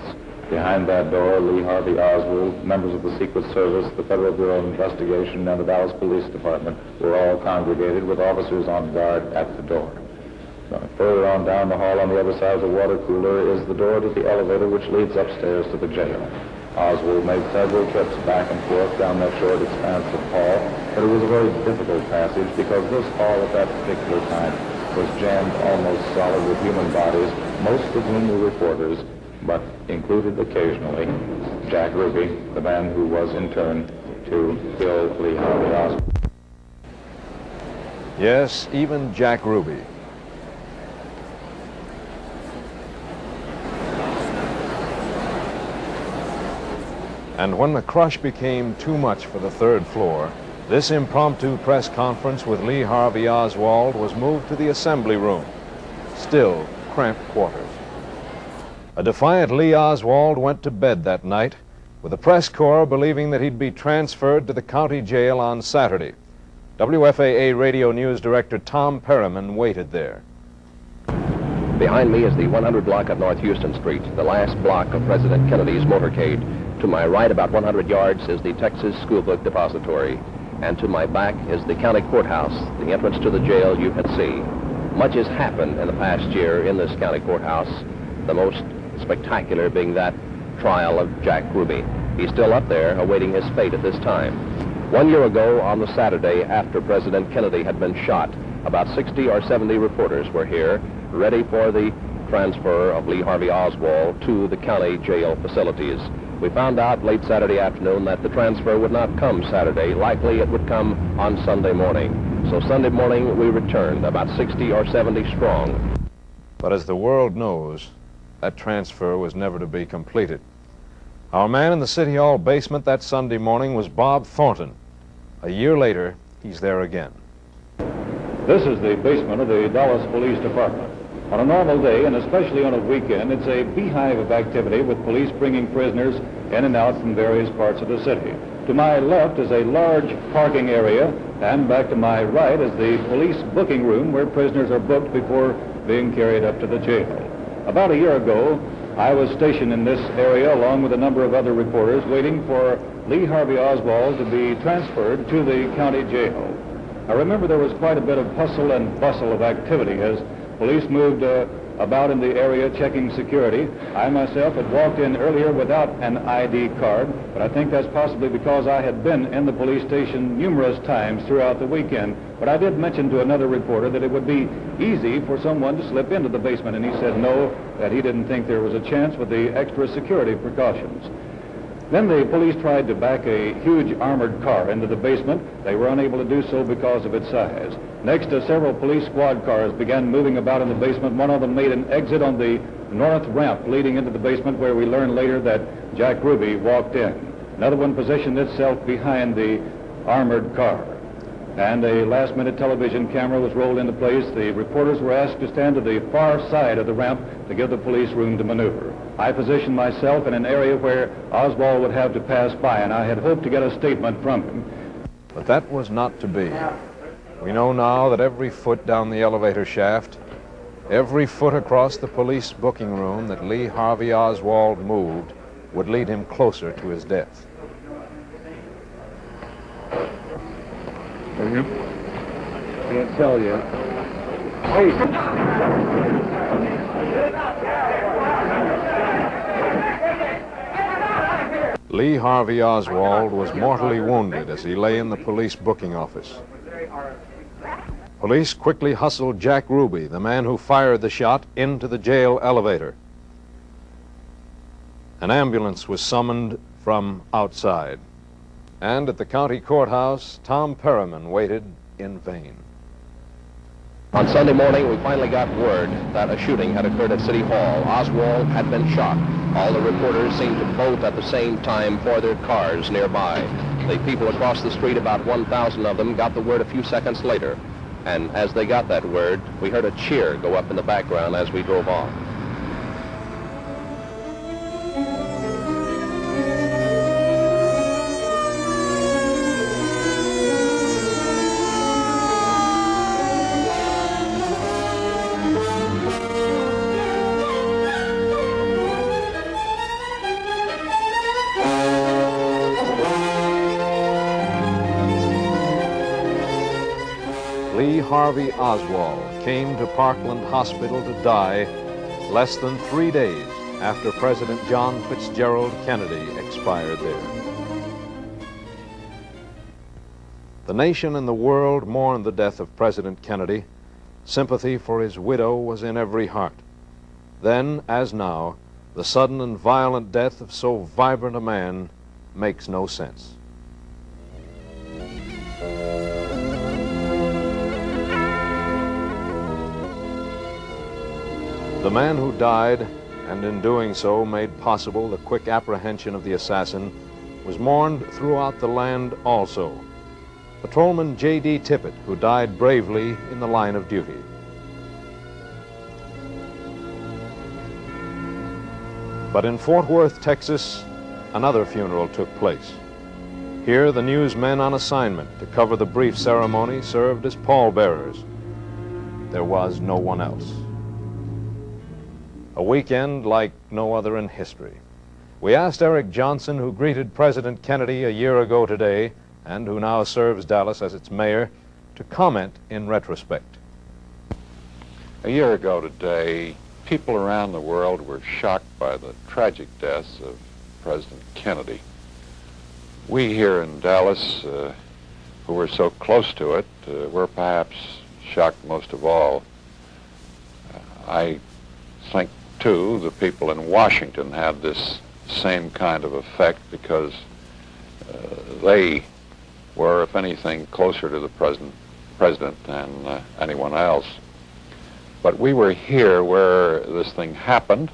Behind that door, Lee Harvey Oswald, members of the Secret Service, the Federal Bureau of Investigation, and the Dallas Police Department were all congregated with officers on guard at the door. Now, further on down the hall on the other side of the water cooler is the door to the elevator which leads upstairs to the jail. Oswald made several trips back and forth down that short expanse of hall, but it was a very difficult passage because this hall at that particular time was jammed almost solid with human bodies, most of whom were reporters, but included occasionally Jack Ruby, the man who was in turn to kill Lee Harvey Oswald. Yes, even Jack Ruby. And when the crush became too much for the third floor, this impromptu press conference with Lee Harvey Oswald was moved to the assembly room. Still cramped quarters. A defiant Lee Oswald went to bed that night, with the press corps believing that he'd be transferred to the county jail on Saturday. WFAA radio news director Tom Perriman waited there. Behind me is the 100 block of North Houston Street, the last block of President Kennedy's motorcade. To my right, about 100 yards, is the Texas School Book Depository. And to my back is the county courthouse, the entrance to the jail you can see. Much has happened in the past year in this county courthouse, the most spectacular being that trial of Jack Ruby. He's still up there awaiting his fate at this time. 1 year ago, on the Saturday after President Kennedy had been shot, about 60 or 70 reporters were here, ready for the transfer of Lee Harvey Oswald to the county jail facilities. We found out late Saturday afternoon that the transfer would not come Saturday. Likely it would come on Sunday morning. So Sunday morning we returned, about 60 or 70 strong. But as the world knows, that transfer was never to be completed. Our man in the City Hall basement that Sunday morning was Bob Thornton. A year later, he's there again. This is the basement of the Dallas Police Department. On a normal day, and especially on a weekend, it's a beehive of activity with police bringing prisoners in and out from various parts of the city. To my left is a large parking area, and back to my right is the police booking room where prisoners are booked before being carried up to the jail. About a year ago, I was stationed in this area along with a number of other reporters waiting for Lee Harvey Oswald to be transferred to the county jail. I remember there was quite a bit of hustle and bustle of activity as police moved about in the area checking security. I myself had walked in earlier without an ID card, but I think that's possibly because I had been in the police station numerous times throughout the weekend. But I did mention to another reporter that it would be easy for someone to slip into the basement, and he said no, that he didn't think there was a chance with the extra security precautions. Then the police tried to back a huge armored car into the basement. They were unable to do so because of its size. Next, several police squad cars began moving about in the basement. One of them made an exit on the north ramp leading into the basement, where we learned later that Jack Ruby walked in. Another one positioned itself behind the armored car. And a last-minute television camera was rolled into place. The reporters were asked to stand to the far side of the ramp to give the police room to maneuver. I positioned myself in an area where Oswald would have to pass by, and I had hoped to get a statement from him. But that was not to be. We know now that every foot down the elevator shaft, every foot across the police booking room that Lee Harvey Oswald moved would lead him closer to his death. Can't tell you. Lee Harvey Oswald was mortally wounded as he lay in the police booking office. Police quickly hustled Jack Ruby, the man who fired the shot, into the jail elevator. An ambulance was summoned from outside. And at the county courthouse, Tom Perriman waited in vain. On Sunday morning, we finally got word that a shooting had occurred at City Hall. Oswald had been shot. All the reporters seemed to bolt at the same time for their cars nearby. The people across the street, about 1,000 of them, got the word a few seconds later. And as they got that word, we heard a cheer go up in the background as we drove off. Lee Harvey Oswald came to Parkland Hospital to die less than 3 days after President John Fitzgerald Kennedy expired there. The nation and the world mourned the death of President Kennedy. Sympathy for his widow was in every heart. Then, as now, the sudden and violent death of so vibrant a man makes no sense. The man who died, and in doing so made possible the quick apprehension of the assassin, was mourned throughout the land also. Patrolman J.D. Tippit, who died bravely in the line of duty. But in Fort Worth, Texas, another funeral took place. Here, the newsmen on assignment to cover the brief ceremony served as pallbearers. There was no one else. A weekend like no other in history. We asked Eric Johnson, who greeted President Kennedy a year ago today, and who now serves Dallas as its mayor, to comment in retrospect. A year ago today, people around the world were shocked by the tragic deaths of President Kennedy. We here in Dallas, who were so close to it, were perhaps shocked most of all. I think, too, the people in Washington had this same kind of effect because they were, if anything, closer to the president than anyone else. But we were here where this thing happened,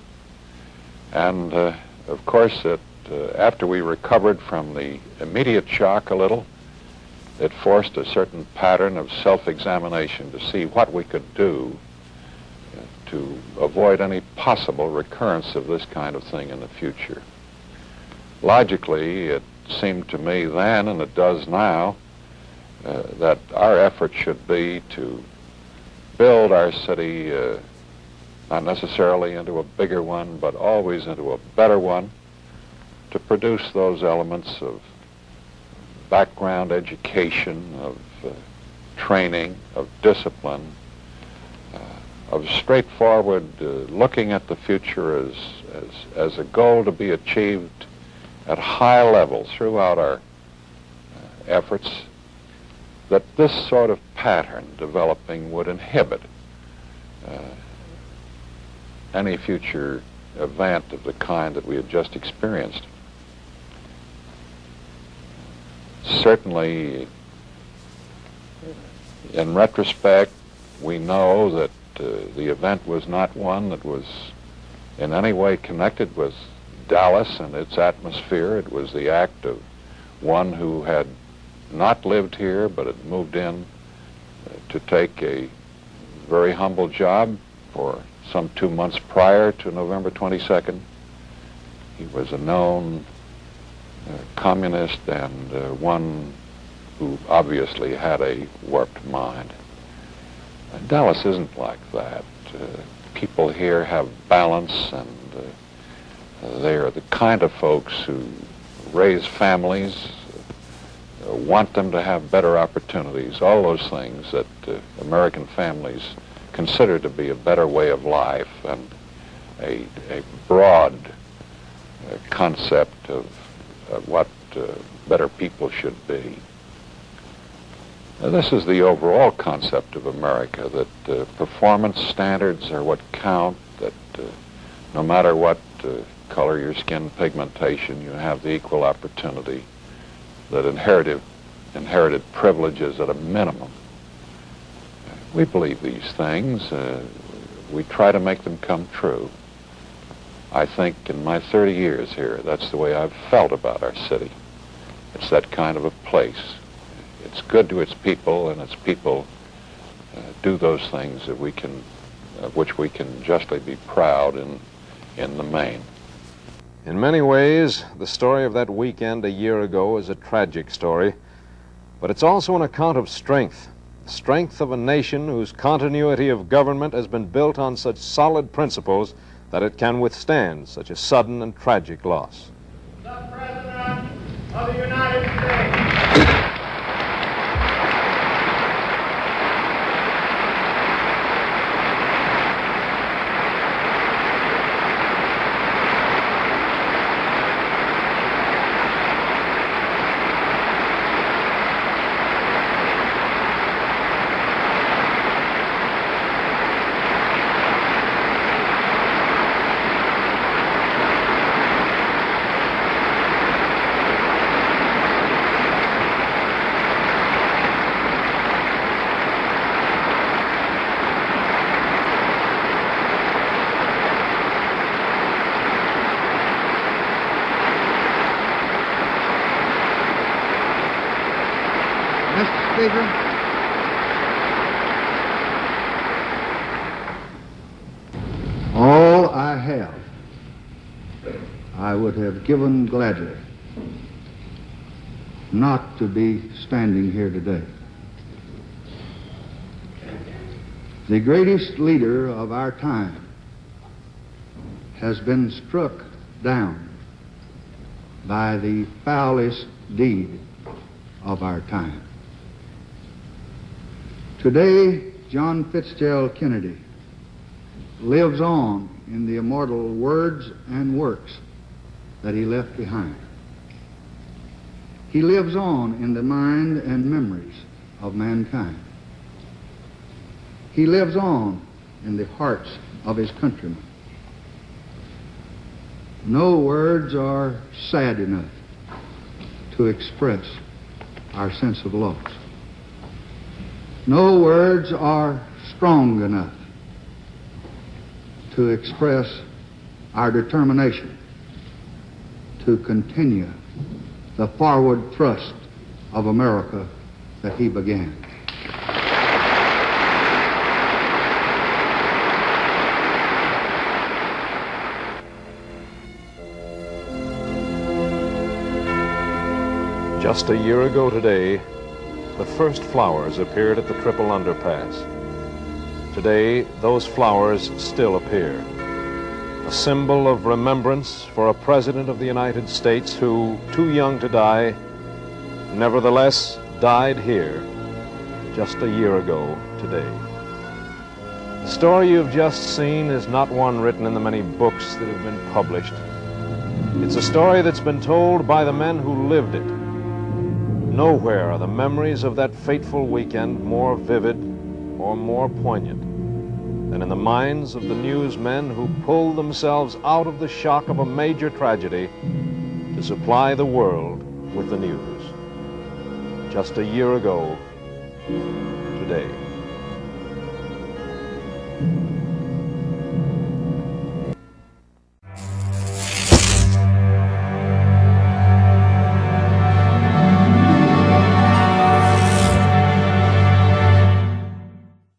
and of course, after we recovered from the immediate shock a little, it forced a certain pattern of self-examination to see what we could do to avoid any possible recurrence of this kind of thing in the future. Logically, it seemed to me then, and it does now, that our effort should be to build our city not necessarily into a bigger one, but always into a better one, to produce those elements of background education, of training, of discipline, of straightforward looking at the future as a goal to be achieved at high levels throughout our efforts, that this sort of pattern developing would inhibit any future event of the kind that we had just experienced. Certainly, in retrospect, we know that the event was not one that was in any way connected with Dallas and its atmosphere. It was the act of one who had not lived here but had moved in to take a very humble job for some 2 months prior to November 22nd. He was a known communist and one who obviously had a warped mind. Dallas isn't like that. People here have balance, and they are the kind of folks who raise families, want them to have better opportunities, all those things that American families consider to be a better way of life and a broad concept of what better people should be. This is the overall concept of America, that performance standards are what count, that no matter what color your skin pigmentation, you have the equal opportunity, that inherited privileges at a minimum. We believe these things. We try to make them come true. I think in my 30 years here, that's the way I've felt about our city. It's that kind of a place. It's good to its people, and its people do those things that we can, which we can justly be proud in the main. In many ways, the story of that weekend a year ago is a tragic story, but it's also an account of strength. The strength of a nation whose continuity of government has been built on such solid principles that it can withstand such a sudden and tragic loss. The President of the United States. Mr. Speaker, all I have, I would have given gladly not to be standing here today. The greatest leader of our time has been struck down by the foulest deed of our time. Today, John Fitzgerald Kennedy lives on in the immortal words and works that he left behind. He lives on in the mind and memories of mankind. He lives on in the hearts of his countrymen. No words are sad enough to express our sense of loss. No words are strong enough to express our determination to continue the forward thrust of America that he began. Just a year ago today, the first flowers appeared at the Triple Underpass. Today, those flowers still appear. A symbol of remembrance for a President of the United States who, too young to die, nevertheless died here just a year ago today. The story you've just seen is not one written in the many books that have been published. It's a story that's been told by the men who lived it. Nowhere are the memories of that fateful weekend more vivid or more poignant than in the minds of the newsmen who pulled themselves out of the shock of a major tragedy to supply the world with the news. Just a year ago today.